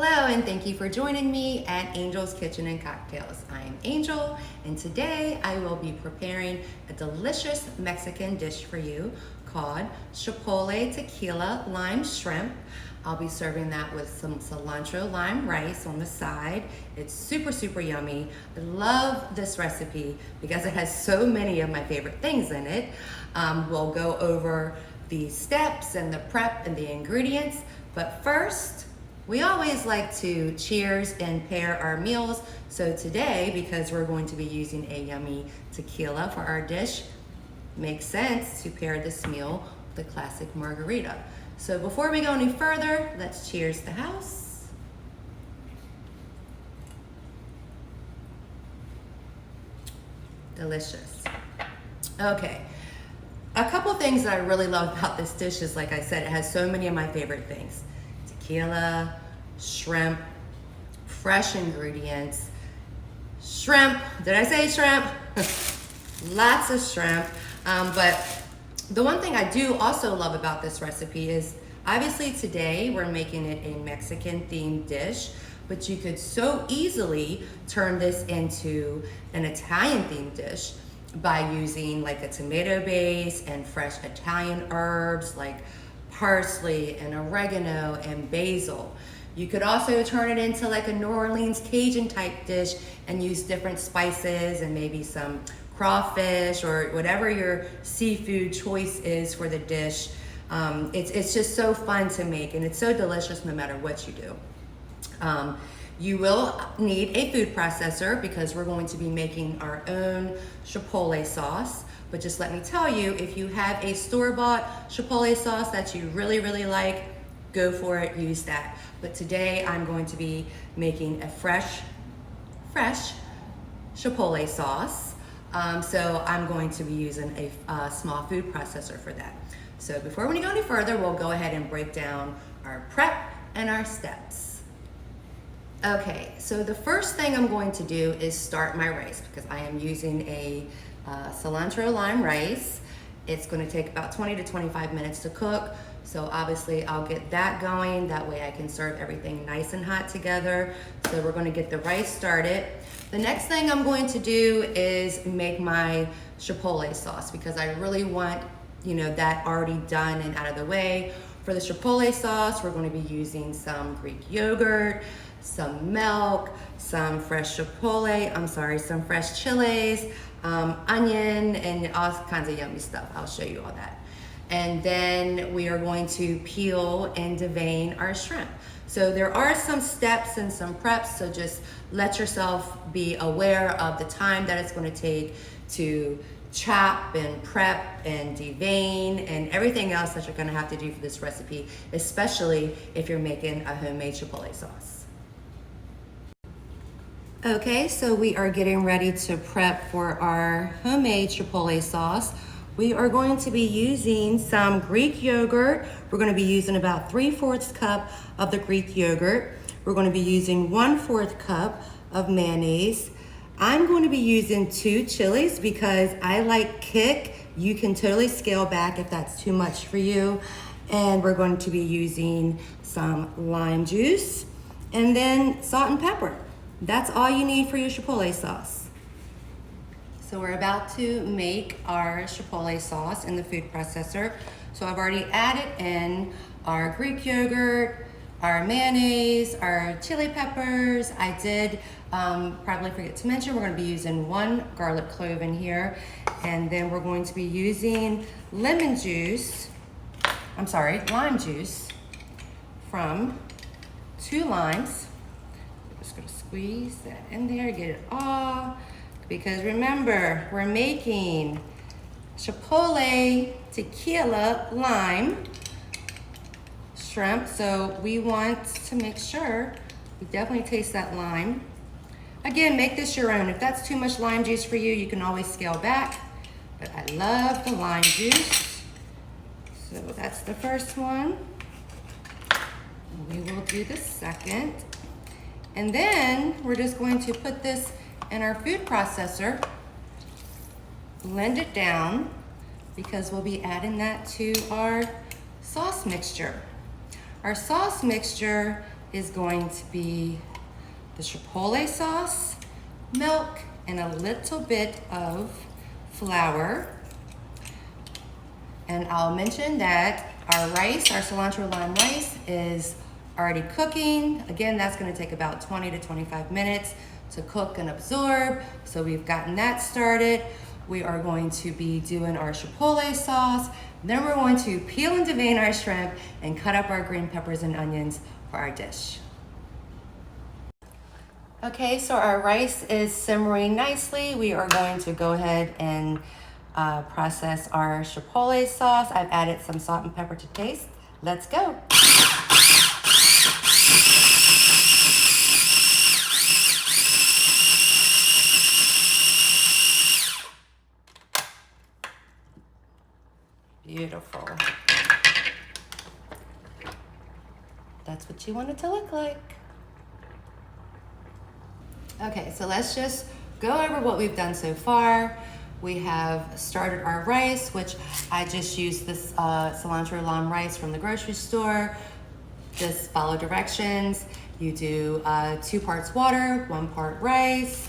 Hello and thank you for joining me at Angel's Kitchen and Cocktails. I am Angel and today I will be preparing a delicious Mexican dish for you called Chipotle Tequila Lime Shrimp. I'll be serving that with some cilantro lime rice on the side. It's super yummy. I love this recipe because it has so many of my favorite things in it. We'll go over the steps and the prep and the ingredients, but first, we always like to cheers and pair our meals. So today, because we're going to be using a yummy tequila for our dish, makes sense to pair this meal with a classic margarita. So before we go any further, let's cheers the house. Delicious. Okay. A couple things that I really love about this dish is, like I said, it has so many of my favorite things. Tequila, shrimp, fresh ingredients, shrimp. Did I say shrimp? Lots of shrimp. But the one thing I do also love about this recipe is obviously today we're making it a Mexican themed dish, but you could so easily turn this into an Italian themed dish by using like a tomato base and fresh Italian herbs like parsley and oregano and basil. You could also turn it into like a New Orleans Cajun type dish and use different spices and maybe some crawfish or whatever your seafood choice is for the dish. It's just so fun to make and it's so delicious no matter what you do. You will need a food processor because we're going to be making our own Chipotle sauce. But just let me tell you, if you have a store-bought Chipotle sauce that you really like, go for it, use that. But today I'm going to be making a fresh Chipotle sauce. So I'm going to be using a small food processor for that. So before we go any further, we'll go ahead and break down our prep and our steps. Okay, so the first thing I'm going to do is start my rice because I am using a cilantro lime rice. It's going to take about 20 to 25 minutes to cook. So obviously I'll get that going. That way I can serve everything nice and hot together. So we're going to get the rice started. The next thing I'm going to do is make my Chipotle sauce because I really want, that already done and out of the way. For the Chipotle sauce, we're going to be using some Greek yogurt, some milk, some fresh some fresh chilies, onion, and all kinds of yummy stuff. I'll show you all that. And then we are going to peel and devein our shrimp. So there are some steps and some preps, so just let yourself be aware of the time that it's going to take to chop and prep and devein and everything else that you're going to have to do for this recipe, especially if you're making a homemade Chipotle sauce. Okay, so we are getting ready to prep for our homemade Chipotle sauce. We are going to be using some Greek yogurt. We're going to be using about 3/4 cup of the Greek yogurt. We're going to be using 1/4 cup of mayonnaise. I'm going to be using 2 chilies because I like kick. You can totally scale back if that's too much for you. And we're going to be using some lime juice and then salt and pepper. That's all you need for your Chipotle sauce. So we're about to make our Chipotle sauce in the food processor. So I've already added in our Greek yogurt, our mayonnaise, our chili peppers. I did probably forget to mention, we're gonna be using 1 garlic clove in here. And then we're going to be using lime juice from 2 limes. Just gonna squeeze that in there, get it all. Because remember, we're making Chipotle Tequila Lime Shrimp. So we want to make sure we definitely taste that lime. Again, make this your own. If that's too much lime juice for you, you can always scale back. But I love the lime juice. So that's the first one. We will do the second. And then we're just going to put this in our food processor, blend it down because we'll be adding that to our sauce mixture. Our sauce mixture is going to be the chipotle sauce, milk, and a little bit of flour. And I'll mention that our rice, our cilantro lime rice, is already cooking. Again, that's gonna take about 20 to 25 minutes to cook and absorb. So we've gotten that started. We are going to be doing our chipotle sauce. Then we're going to peel and devein our shrimp and cut up our green peppers and onions for our dish. Okay, so our rice is simmering nicely. We are going to go ahead and process our chipotle sauce. I've added some salt and pepper to taste. Let's go. Beautiful. That's what you want it to look like. Okay, so let's just go over what we've done so far. We have started our rice, which I just used this cilantro lime rice from the grocery store. Just follow directions. You do 2 parts water, 1 part rice,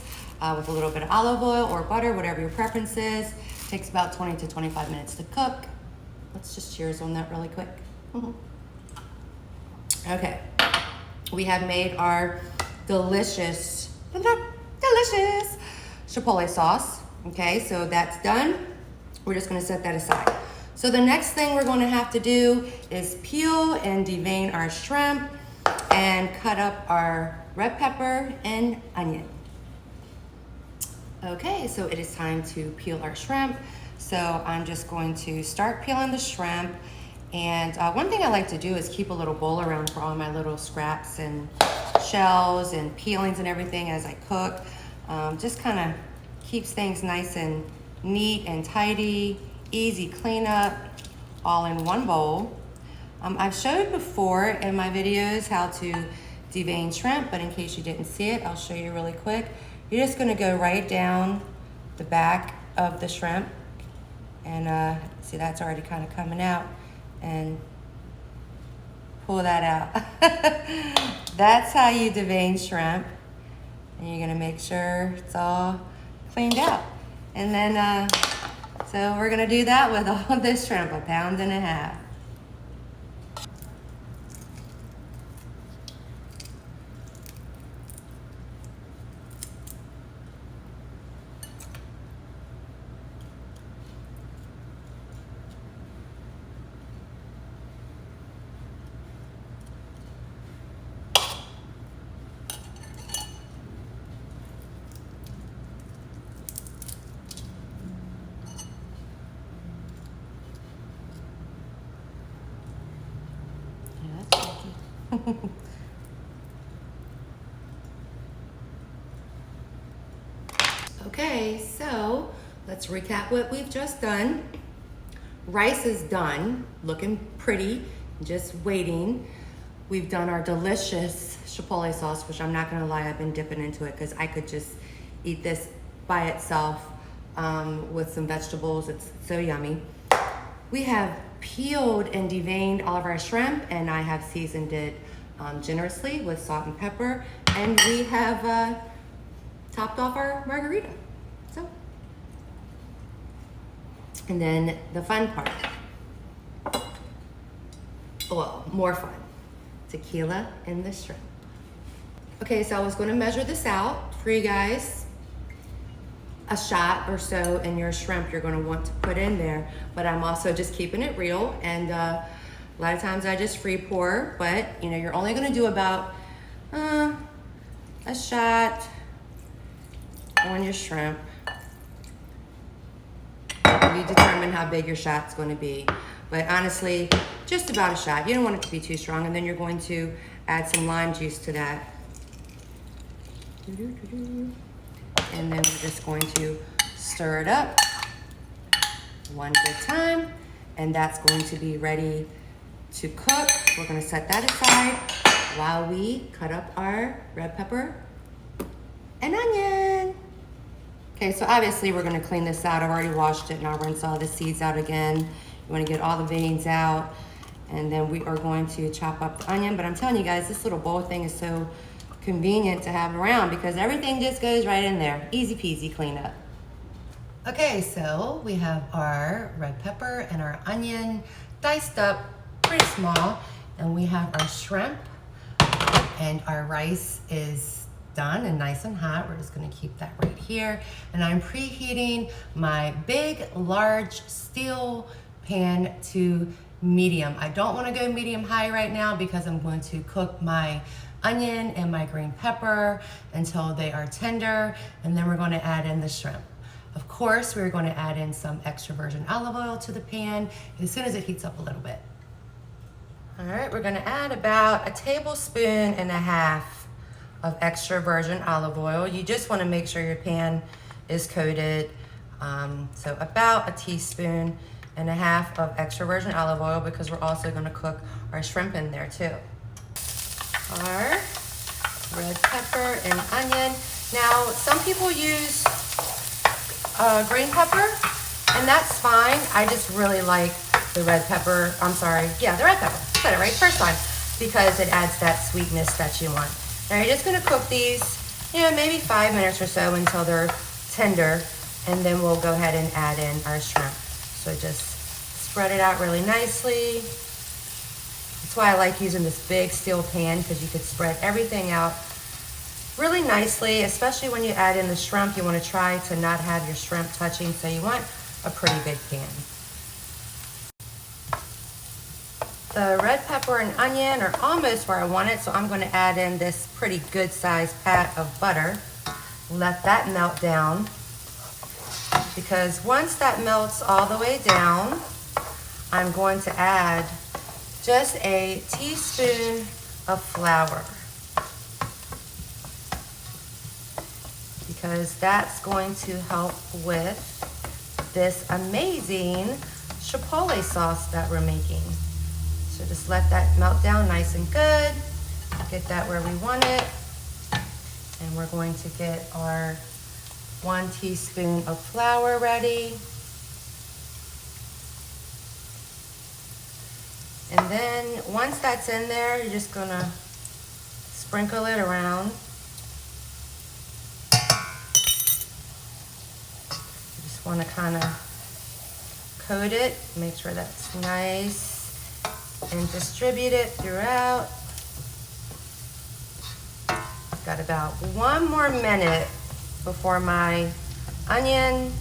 with a little bit of olive oil or butter, whatever your preference is. Takes about 20 to 25 minutes to cook. Let's just cheers on that really quick. Okay, we have made our delicious chipotle sauce. Okay, so that's done. We're just gonna set that aside. So the next thing we're gonna have to do is peel and devein our shrimp and cut up our red pepper and onion. Okay, so it is time to peel our shrimp. So I'm just going to start peeling the shrimp. And one thing I like to do is keep a little bowl around for all my little scraps and shells and peelings and everything as I cook. Just kind of keeps things nice and neat and tidy, easy cleanup, all in one bowl. I've showed before in my videos how to devein shrimp, but in case you didn't see it, I'll show you really quick. You're just gonna go right down the back of the shrimp, and see, that's already kind of coming out, and pull that out. That's how you devein shrimp. And you're gonna make sure it's all cleaned out. And then, so we're gonna do that with all this shrimp, 1.5 pounds. Okay, so let's recap what we've just done. Rice is done, looking pretty, just waiting. We've done our delicious chipotle sauce, which I'm not gonna lie, I've been dipping into it because I could just eat this by itself with some vegetables. It's so yummy. We have peeled and deveined all of our shrimp, and I have seasoned it generously with salt and pepper, and we have topped off our margarita. So, and then the fun part, well, more fun, tequila in the shrimp. Okay, so I was going to measure this out for you guys. A shot or so in your shrimp you're going to want to put in there, but I'm also just keeping it real, and a lot of times I just free pour, but you know, you're only going to do about a shot on your shrimp. You determine how big your shot's going to be, but honestly, just about a shot. You don't want it to be too strong, and then you're going to add some lime juice to that. And then we're just going to stir it up one good time, and that's going to be ready to cook. We're going to set that aside while we cut up our red pepper and onion. Okay, so obviously we're going to clean this out. I've already washed it, and I'll rinse all the seeds out again. You want to get all the veins out, And then we are going to chop up the onion. But I'm telling you guys, this little bowl thing is so convenient to have around because everything just goes right in there. Easy peasy cleanup. Okay, so we have our red pepper and our onion diced up pretty small. And we have our shrimp, and our rice is done and nice and hot. We're just gonna keep that right here. And I'm preheating my big, large steel pan to medium. I don't wanna go medium high right now because I'm going to cook my onion and my green pepper until they are tender, and then we're gonna add in the shrimp. Of course, we're gonna add in some extra virgin olive oil to the pan as soon as it heats up a little bit. All right, we're gonna add about 1.5 tablespoons of extra virgin olive oil. You just wanna make sure your pan is coated. So about 1.5 teaspoons of extra virgin olive oil because we're also gonna cook our shrimp in there too. Our red pepper and onion. Now, some people use green pepper, and that's fine. I just really like the red pepper. I'm sorry, yeah, the red pepper. I said it right first time because it adds that sweetness that you want. Now you're just gonna cook these, maybe 5 minutes or so until they're tender, and then we'll go ahead and add in our shrimp. So just spread it out really nicely. That's why I like using this big steel pan because you could spread everything out really nicely, especially when you add in the shrimp. You want to try to not have your shrimp touching, so you want a pretty big pan. The red pepper and onion are almost where I want it, so I'm going to add in this pretty good sized pat of butter. Let that melt down, because once that melts all the way down, I'm going to add just 1 teaspoon of flour, because that's going to help with this amazing Chipotle sauce that we're making. So just let that melt down nice and good. Get that where we want it. And we're going to get our 1 teaspoon of flour ready. And then once that's in there, you're just gonna sprinkle it around. You just wanna kinda coat it, make sure that's nice, and distribute it throughout. I've got about 1 more minute before my onion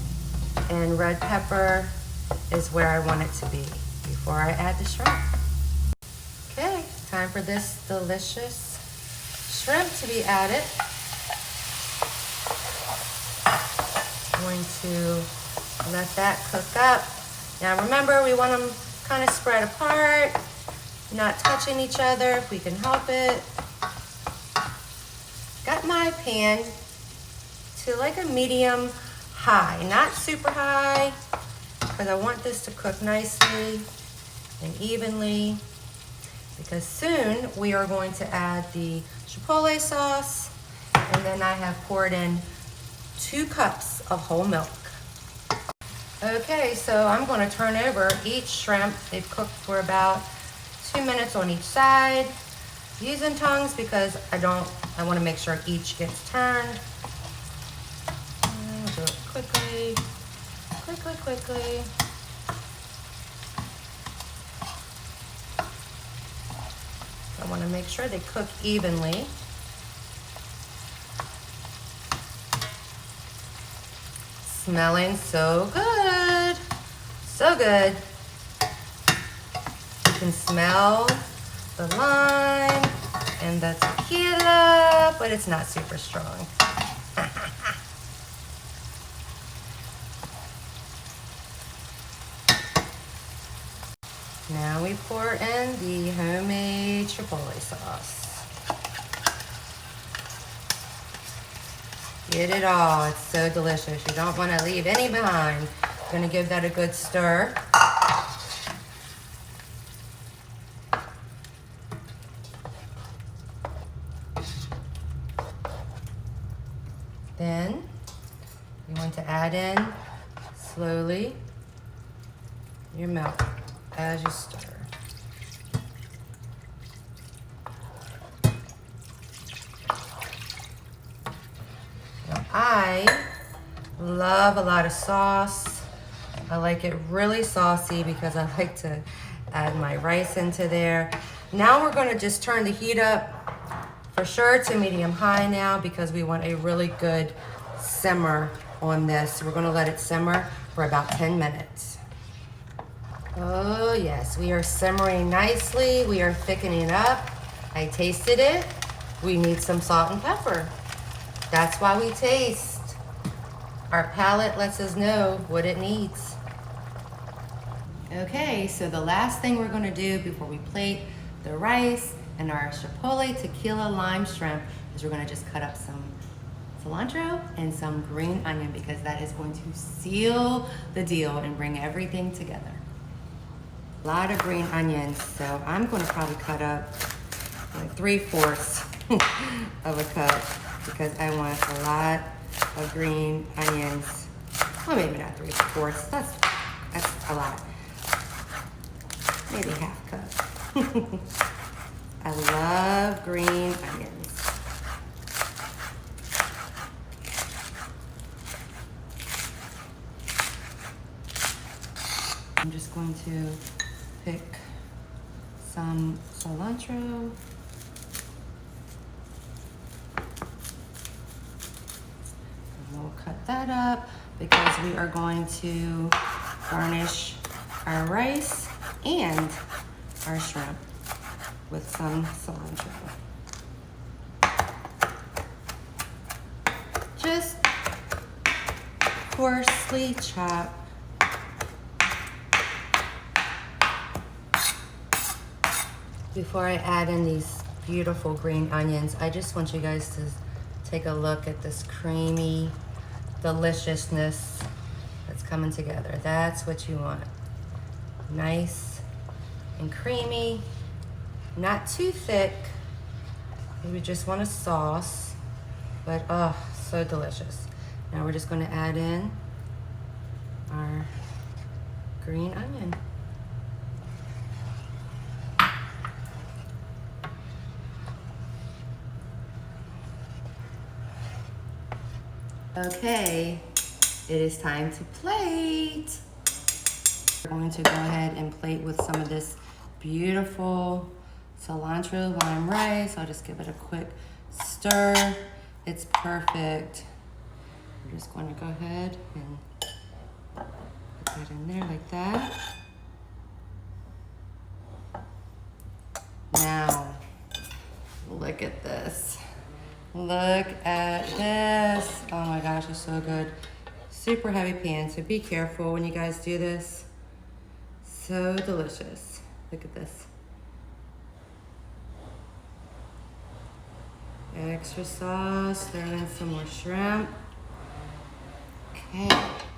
and red pepper is where I want it to be before I add the shrimp. Okay, time for this delicious shrimp to be added. Going to let that cook up. Now remember, we want them kind of spread apart, not touching each other if we can help it. Got my pan to like a medium high, not super high, because I want this to cook nicely and evenly, because soon we are going to add the Chipotle sauce, and then I have poured in 2 cups of whole milk. Okay, so I'm going to turn over each shrimp. They've cooked for about 2 minutes on each side. Using tongs because I want to make sure each gets turned. I'll do it quickly. I want to make sure they cook evenly. Smelling so good. So good. You can smell the lime and the tequila, but it's not super strong. Now we pour in the homemade Chipotle sauce. Get it all, it's so delicious. You don't want to leave any behind. I'm gonna give that a good stir. Then you want to add in slowly your milk as you stir. love a lot of sauce. I like it really saucy because I like to add my rice into there. Now we're gonna just turn the heat up for sure to medium high now because we want a really good simmer on this. We're gonna let it simmer for about 10 minutes. Oh yes, we are simmering nicely. We are thickening up. I tasted it. We need some salt and pepper. That's why we taste. Our palate lets us know what it needs. Okay, so the last thing we're gonna do before we plate the rice and our Chipotle Tequila lime shrimp is we're gonna just cut up some cilantro and some green onion because that is going to seal the deal and bring everything together. A lot of green onions, so I'm gonna probably cut up like 3/4 of a cup because I want a lot of green onions. Well, maybe not 3/4, that's a lot. Maybe half cup. I love green onions. I'm just going to pick some cilantro. And we'll cut that up because we are going to garnish our rice and our shrimp with some cilantro. Just coarsely chop. Before I add in these beautiful green onions, I just want you guys to take a look at this creamy deliciousness that's coming together. That's what you want. Nice and creamy, not too thick. We just want a sauce, but oh, so delicious. Now we're just going to add in our green onion. Okay, it is time to plate. We're going to go ahead and plate with some of this beautiful cilantro lime rice. I'll just give it a quick stir. It's perfect. We're just going to go ahead and put that in there like that. Now, look at this. Look at this. Oh my gosh, it's so good. Super heavy pan, so be careful when you guys do this. So delicious. Look at this. Extra sauce, throw in some more shrimp. Okay,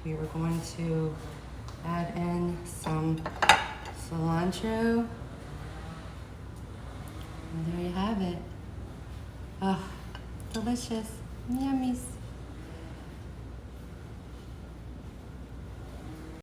we are going to add in some cilantro. And there you have it. Oh, delicious. Yummies.